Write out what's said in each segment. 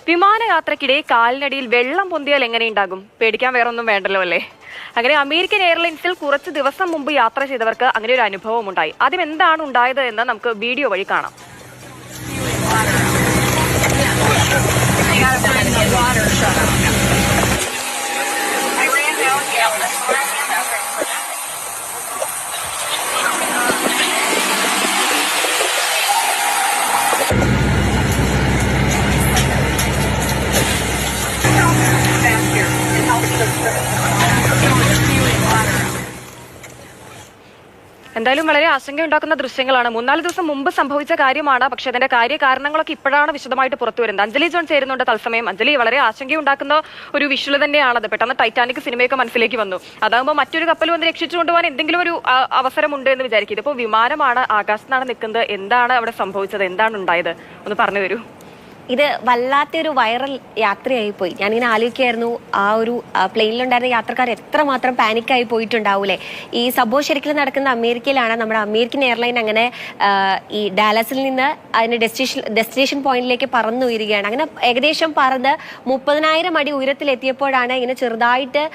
വിമാനയാത്രക്കിടെ കാലിനടിയിൽ വെള്ളം പൊന്തിയാൽ എങ്ങനെയുണ്ടാകും? പേടിക്കാൻ വേറൊന്നും വേണ്ടല്ലോ അല്ലേ? അങ്ങനെ അമേരിക്കൻ എയർലൈൻസിൽ കുറച്ച് ദിവസം മുമ്പ് യാത്ര ചെയ്തവർക്ക് അങ്ങനെ ഒരു അനുഭവം ഉണ്ടായി. ആദ്യം എന്താണ് ഉണ്ടായത് എന്ന് നമുക്ക് വീഡിയോ വഴി കാണാം. എന്തായാലും വളരെ ആശങ്കയുണ്ടാക്കുന്ന ദൃശ്യങ്ങളാണ്. 3-4 ദിവസം മുമ്പ് സംഭവിച്ച കാര്യമാണ്. പക്ഷെ അതിന്റെ കാര്യകാരണങ്ങളൊക്കെ ഇപ്പോഴാണ് വിശദമായിട്ട് പുറത്തു വരുന്നത്. അഞ്ജലി ജോൺ ചേരുന്നുണ്ട് തത്സമയം. അഞ്ജലി, വളരെ ആശങ്കയുണ്ടാക്കുന്ന ഒരു വിഷ്വൽ തന്നെയാണത്. പെട്ടെന്ന് ടൈറ്റാനിക് സിനിമയൊക്കെ മനസ്സിലേക്ക് വന്നു. അതാകുമ്പോൾ മറ്റൊരു കപ്പൽ വന്ന് രക്ഷിച്ചുകൊണ്ടുപോകാൻ എന്തെങ്കിലും ഒരു അവസരമുണ്ട് എന്ന് വിചാരിക്കും. ഇതിപ്പോൾ വിമാനമാണ്, ആകാശത്താണ് നിൽക്കുന്നത്. എന്താണ് അവിടെ സംഭവിച്ചത്? എന്താണ് ഉണ്ടായത്? ഒന്ന് പറഞ്ഞു തരൂ. ഇത് വല്ലാത്തൊരു വൈറൽ യാത്രയായി പോയി. ഞാനിങ്ങനെ ആലോചിക്കായിരുന്നു, ആ ഒരു പ്ലെയിനിലുണ്ടായിരുന്ന യാത്രക്കാർ എത്രമാത്രം പാനിക്കായി പോയിട്ടുണ്ടാവൂലേ. ഈ സംഭവം ശരിക്കും നടക്കുന്ന അമേരിക്കയിലാണ്. നമ്മുടെ അമേരിക്കൻ എയർലൈൻ അങ്ങനെ ഈ ഡാലസിൽ നിന്ന് അതിന്റെ ഡെസ്റ്റിനേഷൻ പോയിന്റിലേക്ക് പറന്നുയരുകയാണ്. അങ്ങനെ ഏകദേശം പറന്ന് 30,000 അടി ഉയരത്തിലെത്തിയപ്പോഴാണ് ഇങ്ങനെ ചെറുതായിട്ട്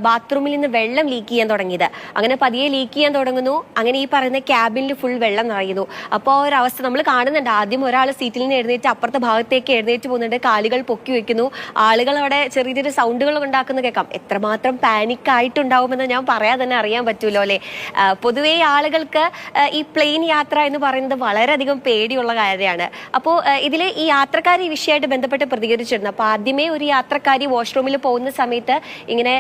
ബാത്റൂമിൽ നിന്ന് വെള്ളം ലീക്ക് ചെയ്യാൻ തുടങ്ങിയത്. അങ്ങനെ പതിയെ ലീക്ക് ചെയ്യാൻ തുടങ്ങുന്നു. അങ്ങനെ ഈ പറയുന്ന ക്യാബിനിൽ ഫുൾ വെള്ളം നിറയുന്നു. അപ്പോൾ ആ ഒരു അവസ്ഥ നമ്മൾ കാണുന്നുണ്ട്. ആദ്യം ഒരാൾ സീറ്റിൽ നിന്ന് എഴുന്നേറ്റ് അപ്പുറത്തെ ഭാഗത്തേക്ക് എഴുന്നേറ്റ് പോകുന്നുണ്ട്, കാലുകൾ പൊക്കി വെക്കുന്നു. ആളുകൾ അവിടെ ചെറിയ ചെറിയ സൗണ്ടുകൾ ഉണ്ടാക്കുന്ന കേൾക്കാം. എത്രമാത്രം പാനിക് ആയിട്ടുണ്ടാവുമെന്ന് ഞാൻ പറയാതെ തന്നെ അറിയാൻ പറ്റൂലോ അല്ലെ. പൊതുവേ ആളുകൾക്ക് ഈ പ്ലെയിൻ യാത്ര എന്ന് പറയുന്നത് വളരെയധികം പേടിയുള്ള കാര്യമാണ്. അപ്പോൾ ഇതിൽ ഈ യാത്രക്കാർ ഈ വിഷയമായിട്ട് ബന്ധപ്പെട്ട് പ്രതികരിച്ചിരുന്നു. അപ്പോൾ ആദ്യമേ ഒരു യാത്രക്കാരി വാഷ്റൂമിൽ പോകുന്ന സമയത്ത് ഇങ്ങനെ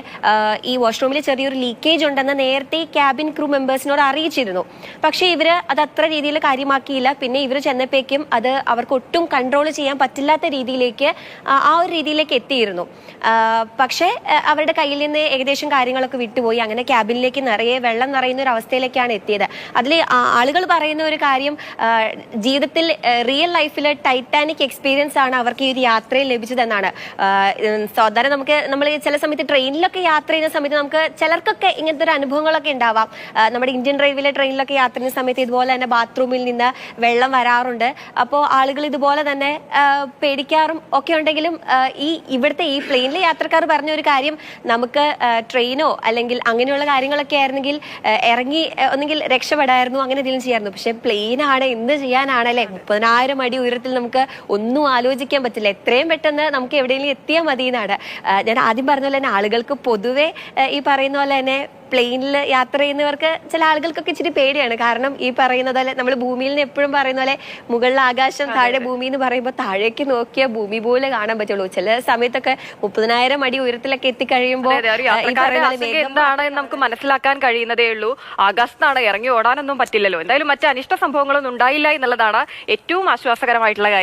ഈ വാഷ്റൂമിൽ ചെറിയൊരു ലീക്കേജ് ഉണ്ടെന്ന് നേരത്തെ ക്യാബിൻ ക്രൂ മെമ്പേഴ്സിനോട് അറിയിച്ചിരുന്നു. പക്ഷേ ഇവര് അത് അത്ര രീതിയിൽ കാര്യമാക്കിയില്ല. പിന്നെ ഇവർ ചെന്നപ്പോഴേക്കും അത് അവർക്ക് ഒട്ടും കൺട്രോൾ ചെയ്യാൻ പറ്റില്ലാത്ത രീതിയിലേക്ക് ആ ഒരു രീതിയിലേക്ക് എത്തിയിരുന്നു. പക്ഷേ അവരുടെ കയ്യിൽ നിന്ന് ഏകദേശം കാര്യങ്ങളൊക്കെ വിട്ടുപോയി. അങ്ങനെ ക്യാബിനിലേക്ക് നിറയെ വെള്ളം നിറയുന്ന ഒരു അവസ്ഥയിലേക്കാണ് എത്തിയത്. അതിൽ ആളുകൾ പറയുന്ന ഒരു കാര്യം, ജീവിതത്തിൽ റിയൽ ലൈഫിൽ ടൈറ്റാനിക് എക്സ്പീരിയൻസ് ആണ് അവർക്ക് ഈ ഒരു യാത്രയിൽ ലഭിച്ചതെന്നാണ്. സാധാരണ നമ്മൾ ചില സമയത്ത് ട്രെയിനിലൊക്കെ യാത്ര ചെയ്യുന്ന സമയത്ത് നമുക്ക് ചിലർക്കൊക്കെ ഇങ്ങനത്തെ ഒരു അനുഭവങ്ങളൊക്കെ ഉണ്ടാവാം. നമ്മുടെ ഇന്ത്യൻ റെയിൽവേയിലെ ട്രെയിനിലൊക്കെ യാത്ര ചെയ്യുന്ന സമയത്ത് ഇതുപോലെ തന്നെ ബാത്റൂമിൽ നിന്ന് വെള്ളം വരാറുണ്ട്. അപ്പോൾ ആളുകൾ ഇതുപോലെ തന്നെ പേടിക്കാറും ഒക്കെ ഉണ്ടെങ്കിലും ഇവിടുത്തെ ഈ പ്ലെയിനിലെ യാത്രക്കാർ പറഞ്ഞ ഒരു കാര്യം, നമുക്ക് ട്രെയിനോ അല്ലെങ്കിൽ അങ്ങനെയുള്ള കാര്യങ്ങളൊക്കെ ആയിരുന്നെങ്കിൽ ഇറങ്ങി ഒന്നെങ്കിൽ രക്ഷപ്പെടായിരുന്നു, അങ്ങനെ എന്തെങ്കിലും ചെയ്യായിരുന്നു. പക്ഷെ പ്ലെയിനാണ്, എന്ത് ചെയ്യാനാണല്ലേ. 30,000 അടി ഉയരത്തിൽ നമുക്ക് ഒന്നും ആലോചിക്കാൻ പറ്റില്ല. എത്രയും പെട്ടെന്ന് നമുക്ക് എവിടെയെങ്കിലും എത്തിയാൽ മതി എന്നാണ്. ഞാൻ ആദ്യം പറഞ്ഞ പോലെ തന്നെ ആളുകൾക്ക് പൊതുവെ ഈ പറയുന്ന പോലെ തന്നെ പ്ലെയിനിൽ യാത്ര ചെയ്യുന്നവർക്ക് ചില ആളുകൾക്കൊക്കെ ഇച്ചിരി പേടിയാണ്. കാരണം ഈ പറയുന്നത് പോലെ നമ്മൾ ഭൂമിയിൽ നിന്ന് എപ്പോഴും പറയുന്ന പോലെ മുകളിൽ ആകാശം, താഴെ ഭൂമി എന്ന് പറയുമ്പോൾ താഴേക്ക് നോക്കിയാൽ ഭൂമി പോലെ കാണാൻ പറ്റുള്ളൂ. ചില സമയത്തൊക്കെ 30,000 അടി ഉയരത്തിലൊക്കെ എത്തിക്കഴിയുമ്പോൾ എന്താണ് നമുക്ക് മനസ്സിലാക്കാൻ കഴിയുന്നതേ ഉള്ളൂ. ആകാശത്താണ്, ഇറങ്ങി ഓടാനൊന്നും പറ്റില്ലല്ലോ. എന്തായാലും മറ്റ് അനിഷ്ട സംഭവങ്ങളൊന്നും ഉണ്ടായില്ല എന്നുള്ളതാണ് ഏറ്റവും ആശ്വാസകരമായിട്ടുള്ള കാര്യം.